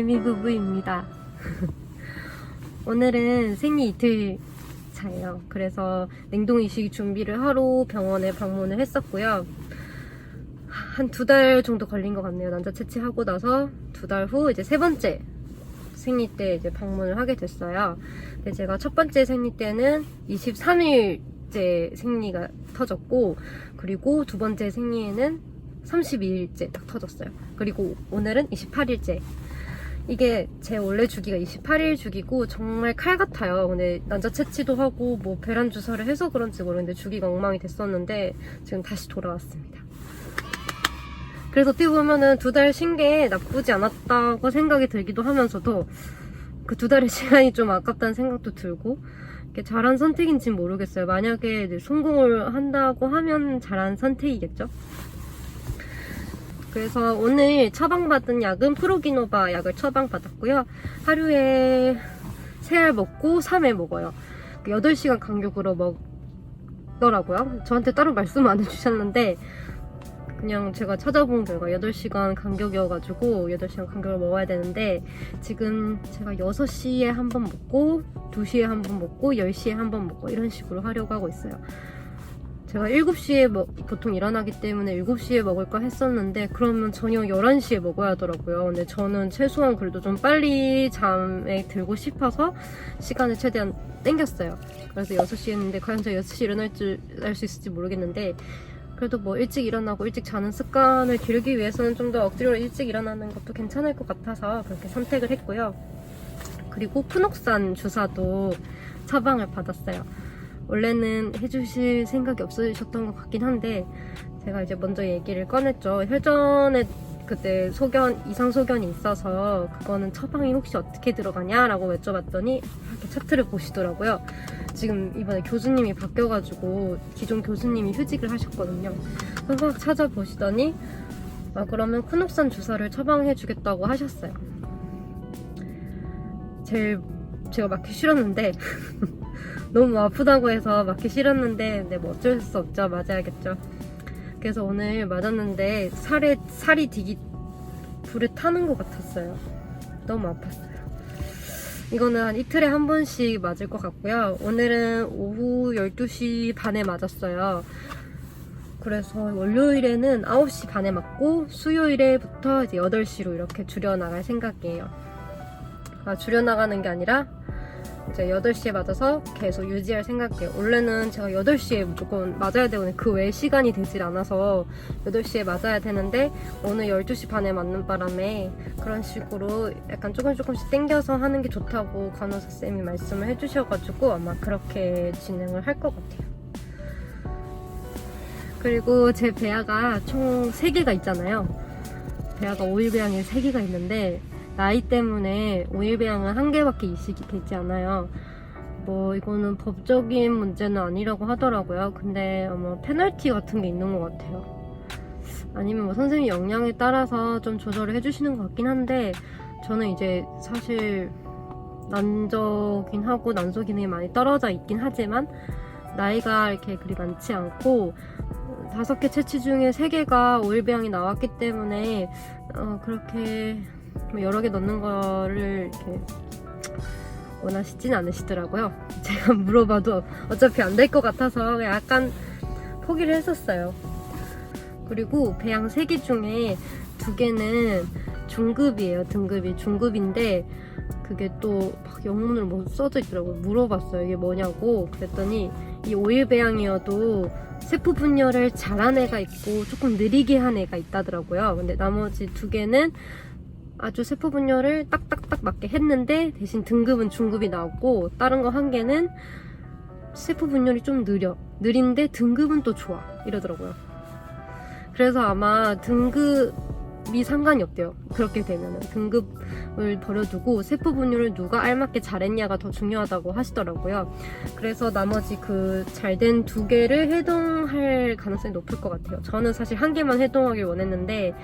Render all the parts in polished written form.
레미 부부입니다. 오늘은 생리 이틀 차예요. 그래서 냉동 이식 준비를 하러 병원에 방문을 했었고요. 한 2달 정도 걸린 것 같네요. 난자 채취하고 나서 2달 후 이제 3번째 생리 때 이제 방문을 하게 됐어요. 근데 제가 첫 번째 생리 때는 23일째 생리가 터졌고, 그리고 두 번째 생리에는 32일째 딱 터졌어요. 그리고 오늘은 28일째. 이게 제 원래 주기가 28일 주기고 정말 칼 같아요. 근데 난자 채취도 하고 뭐 배란 주사를 해서 그런지 모르겠는데 주기가 엉망이 됐었는데 지금 다시 돌아왔습니다. 그래서 어떻게 보면은 2달 쉰 게 나쁘지 않았다고 생각이 들기도 하면서도 그 2달의 시간이 좀 아깝다는 생각도 들고, 이게 잘한 선택인지는 모르겠어요. 만약에 이제 성공을 한다고 하면 잘한 선택이겠죠? 그래서 오늘 처방받은 약은 프로기노바 약을 처방받았고요. 하루에 3알 먹고 3회 먹어요. 8시간 간격으로 먹더라고요. 저한테 따로 말씀 안 해주셨는데 그냥 제가 찾아본 결과 8시간 간격이어가지고 8시간 간격을 먹어야 되는데, 지금 제가 6시에 한 번 먹고 2시에 한 번 먹고 10시에 한 번 먹고 이런 식으로 하려고 하고 있어요. 제가 7시에 보통 일어나기 때문에 7시에 먹을까 했었는데 그러면 저녁 11시에 먹어야 하더라고요. 근데 저는 최소한 그래도 좀 빨리 잠에 들고 싶어서 시간을 최대한 땡겼어요. 그래서 6시에 했는데 과연 제가 6시에 일어날 수 있을지 모르겠는데, 그래도 뭐 일찍 일어나고 일찍 자는 습관을 기르기 위해서는 좀 더 억지로 일찍 일어나는 것도 괜찮을 것 같아서 그렇게 선택을 했고요. 그리고 푸녹산 주사도 처방을 받았어요. 원래는 해주실 생각이 없으셨던 것 같긴 한데 제가 이제 먼저 얘기를 꺼냈죠. 혈전에 그때 이상 소견이 있어서 그거는 처방이 혹시 어떻게 들어가냐라고 여쭤봤더니 이렇게 차트를 보시더라고요. 지금 이번에 교수님이 바뀌어가지고 기존 교수님이 휴직을 하셨거든요. 그래서 막 찾아보시더니 그러면 푸녹산 주사를 처방해주겠다고 하셨어요. 제가 맞기 싫었는데 너무 아프다고 해서 맞기 싫었는데 근데 뭐 어쩔 수 없죠. 맞아야겠죠. 그래서 오늘 맞았는데 살이 되게 불에 타는 것 같았어요. 너무 아팠어요. 이거는 한 이틀에 한 번씩 맞을 것 같고요. 오늘은 오후 12시 반에 맞았어요. 그래서 월요일에는 9시 반에 맞고 수요일에부터 이제 8시로 이렇게 줄여나갈 생각이에요. 줄여나가는 게 아니라 이제 8시에 맞아서 계속 유지할 생각이에요. 원래는 제가 8시에 무조건 맞아야 되고 그 외에 시간이 되질 않아서 8시에 맞아야 되는데 오늘 12시 반에 맞는 바람에 그런 식으로 약간 조금씩 땡겨서 하는 게 좋다고 간호사쌤이 말씀을 해주셔가지고 아마 그렇게 진행을 할 것 같아요. 그리고 제 배아가 총 3개가 있잖아요. 배아가 5일 배양이 3개가 있는데 나이 때문에 5일 배양은 1개밖에 이식이 되지 않아요. 뭐 이거는 법적인 문제는 아니라고 하더라고요. 근데 페널티 같은 게 있는 것 같아요. 아니면 뭐 선생님 역량에 따라서 좀 조절을 해주시는 것 같긴 한데, 저는 이제 사실 난적인 하고 난소 기능이 많이 떨어져 있긴 하지만 나이가 이렇게 그리 많지 않고 5개 채취 중에 3개가 5일 배양이 나왔기 때문에 그렇게 여러 개 넣는 거를 이렇게 원하시진 않으시더라고요. 제가 물어봐도 어차피 안 될 것 같아서 약간 포기를 했었어요. 그리고 배양 3개 중에 2개는 중급이에요. 등급이 중급인데 그게 또 막 영문을 뭐 써져 있더라고요. 물어봤어요. 이게 뭐냐고. 그랬더니 이 5일 배양이어도 세포 분열을 잘한 애가 있고 조금 느리게 한 애가 있다더라고요. 근데 나머지 2개는 아주 세포 분열을 딱딱딱 맞게 했는데 대신 등급은 중급이 나왔고, 다른 거 1개는 세포 분열이 좀 느린데 등급은 또 좋아 이러더라고요. 그래서 아마 등급이 상관이 없대요. 그렇게 되면은 등급을 버려두고 세포 분열을 누가 알맞게 잘했냐가 더 중요하다고 하시더라고요. 그래서 나머지 그 잘된 2개를 해동할 가능성이 높을 것 같아요. 저는 사실 1개만 해동하길 원했는데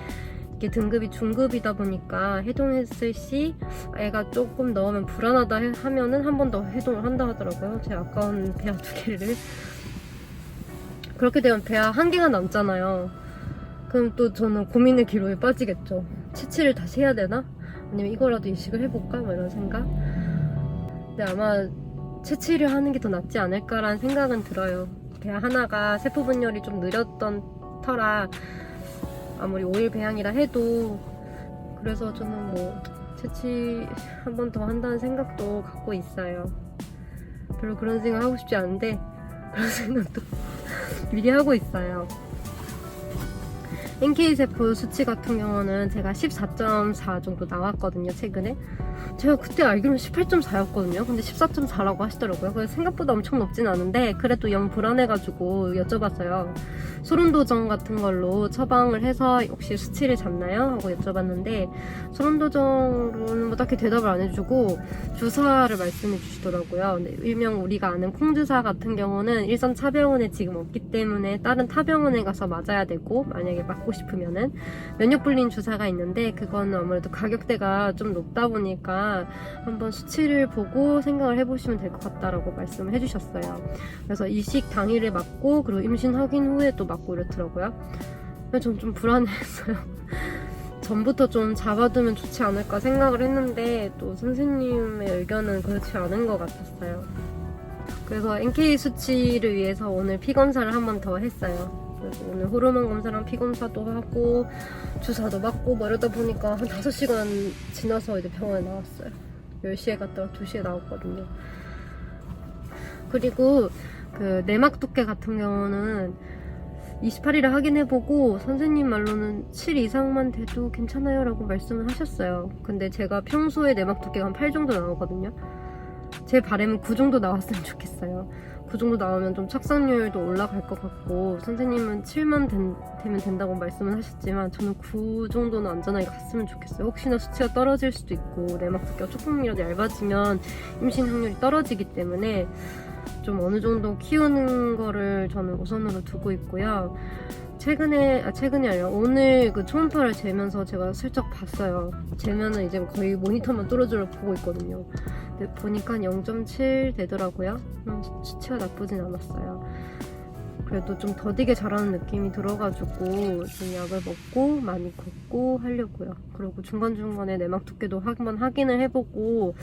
이게 등급이 중급이다 보니까 해동했을 시 애가 조금 넣으면 불안하다 하면은 한 번 더 해동을 한다 하더라고요. 제 아까운 배아 2개를. 그렇게 되면 배아 1개가 남잖아요. 그럼 또 저는 고민의 기로에 빠지겠죠. 채취를 다시 해야 되나? 아니면 이거라도 이식을 해볼까? 뭐 이런 생각. 근데 아마 채취를 하는 게 더 낫지 않을까라는 생각은 들어요. 배아 하나가 세포 분열이 좀 느렸던 터라 아무리 5일 배양이라 해도, 그래서 저는 뭐 채취 한 번 더 한다는 생각도 갖고 있어요. 별로 그런 생각 하고 싶지 않은데 그런 생각도 미리 하고 있어요. NK세포 수치 같은 경우는 제가 14.4 정도 나왔거든요, 최근에. 제가 그때 알기로는 18.4였거든요. 근데 14.4라고 하시더라고요. 그래서 생각보다 엄청 높진 않은데 그래도 영 불안해가지고 여쭤봤어요. 소론도정 같은 걸로 처방을 해서 혹시 수치를 잡나요? 하고 여쭤봤는데 소론도정으로는 뭐 딱히 대답을 안 해주고 주사를 말씀해 주시더라고요. 근데 일명 우리가 아는 콩주사 같은 경우는 일선 차병원에 지금 없기 때문에 다른 타병원에 가서 맞아야 되고, 만약에 맞고 싶으면은 면역불린 주사가 있는데 그거는 아무래도 가격대가 좀 높다 보니까 한번 수치를 보고 생각을 해보시면 될 것 같다라고 말씀을 해주셨어요. 그래서 이식 당일에 맞고 그리고 임신 확인 후에 또 맞고 이렇더라고요. 근데 전 좀 불안했어요. 전부터 좀 잡아두면 좋지 않을까 생각을 했는데 또 선생님의 의견은 그렇지 않은 것 같았어요. 그래서 NK 수치를 위해서 오늘 피 검사를 한 번 더 했어요. 그래서 오늘 호르몬 검사랑 피 검사도 하고 주사도 맞고 뭐 이러다 보니까 한 5시간 지나서 이제 병원에 나왔어요. 10시에 갔다가 2시에 나왔거든요. 그리고 그 내막 두께 같은 경우는 28일에 확인해보고 선생님 말로는 7 이상만 돼도 괜찮아요 라고 말씀을 하셨어요. 근데 제가 평소에 내막 두께가 한 8 정도 나오거든요. 제 바람은 9 정도 나왔으면 좋겠어요. 9 정도 나오면 좀 착상률도 올라갈 것 같고, 선생님은 7만 되면 된다고 말씀을 하셨지만 저는 9 정도는 안전하게 갔으면 좋겠어요. 혹시나 수치가 떨어질 수도 있고 내막 두께가 조금이라도 얇아지면 임신 확률이 떨어지기 때문에 좀 어느 정도 키우는 거를 저는 우선으로 두고 있고요. 최근이 아니라 오늘 그 초음파를 재면서 제가 슬쩍 봤어요. 재면은 이제 거의 모니터만 뚫어져라 보고 있거든요. 근데 보니까 0.7 되더라고요. 수치가 나쁘진 않았어요. 그래도 좀 더디게 자라는 느낌이 들어가지고 좀 약을 먹고 많이 걷고 하려고요. 그리고 중간중간에 내막 두께도 한번 확인을 해보고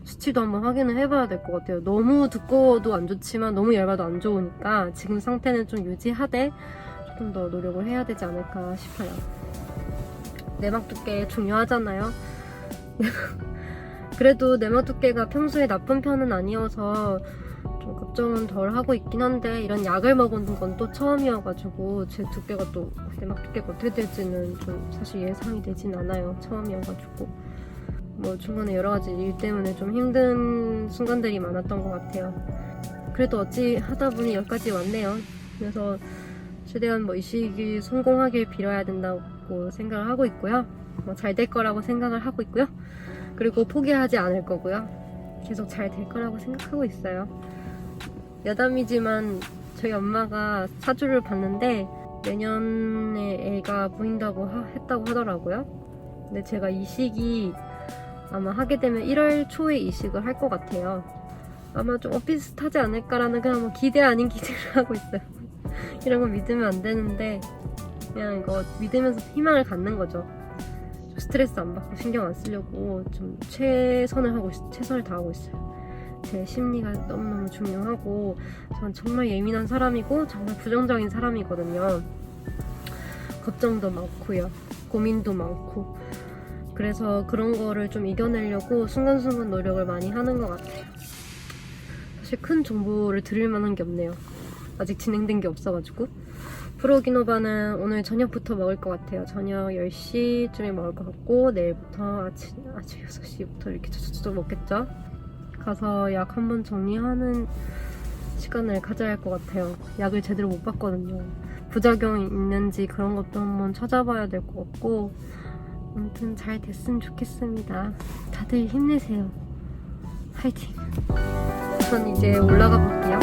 수치도 한번 확인을 해봐야 될 것 같아요. 너무 두꺼워도 안 좋지만 너무 얇아도 안 좋으니까 지금 상태는 좀 유지하되 조금 더 노력을 해야 되지 않을까 싶어요. 내막 두께 중요하잖아요. 그래도 내막 두께가 평소에 나쁜 편은 아니어서 좀 걱정은 덜 하고 있긴 한데, 이런 약을 먹은 건 또 처음이어가지고 제 두께가 또 내막 두께가 어떻게 될지는 좀 사실 예상이 되진 않아요. 처음이어가지고 뭐 중간에 여러 가지 일 때문에 좀 힘든 순간들이 많았던 것 같아요. 그래도 어찌 하다 보니 여기까지 왔네요. 그래서 최대한 뭐 이식이 성공하길 빌어야 된다고 생각을 하고 있고요. 뭐 잘 될 거라고 생각을 하고 있고요. 그리고 포기하지 않을 거고요. 계속 잘 될 거라고 생각하고 있어요. 여담이지만 저희 엄마가 사주를 봤는데 내년에 애가 보인다고 했다고 하더라고요. 근데 제가 이식이 아마 하게 되면 1월 초에 이식을 할 것 같아요. 아마 좀 비슷하지 않을까라는 그냥 뭐 기대 아닌 기대를 하고 있어요. 이런 거 믿으면 안 되는데 그냥 이거 믿으면서 희망을 갖는 거죠. 스트레스 안 받고 신경 안 쓰려고 좀 최선을 다하고 있어요. 제 심리가 너무너무 중요하고 전 정말 예민한 사람이고 정말 부정적인 사람이거든요. 걱정도 많고요. 고민도 많고. 그래서 그런 거를 좀 이겨내려고 순간순간 노력을 많이 하는 것 같아요. 사실 큰 정보를 드릴 만한 게 없네요. 아직 진행된 게 없어가지고. 프로기노바는 오늘 저녁부터 먹을 것 같아요. 저녁 10시쯤에 먹을 것 같고 내일부터 아침 6시부터 이렇게 저저저 먹겠죠? 가서 약 한번 정리하는 시간을 가져야 할 것 같아요. 약을 제대로 못 봤거든요. 부작용이 있는지 그런 것도 한번 찾아봐야 될 것 같고, 아무튼 잘 됐으면 좋겠습니다. 다들 힘내세요. 화이팅! 전 이제 올라가 볼게요.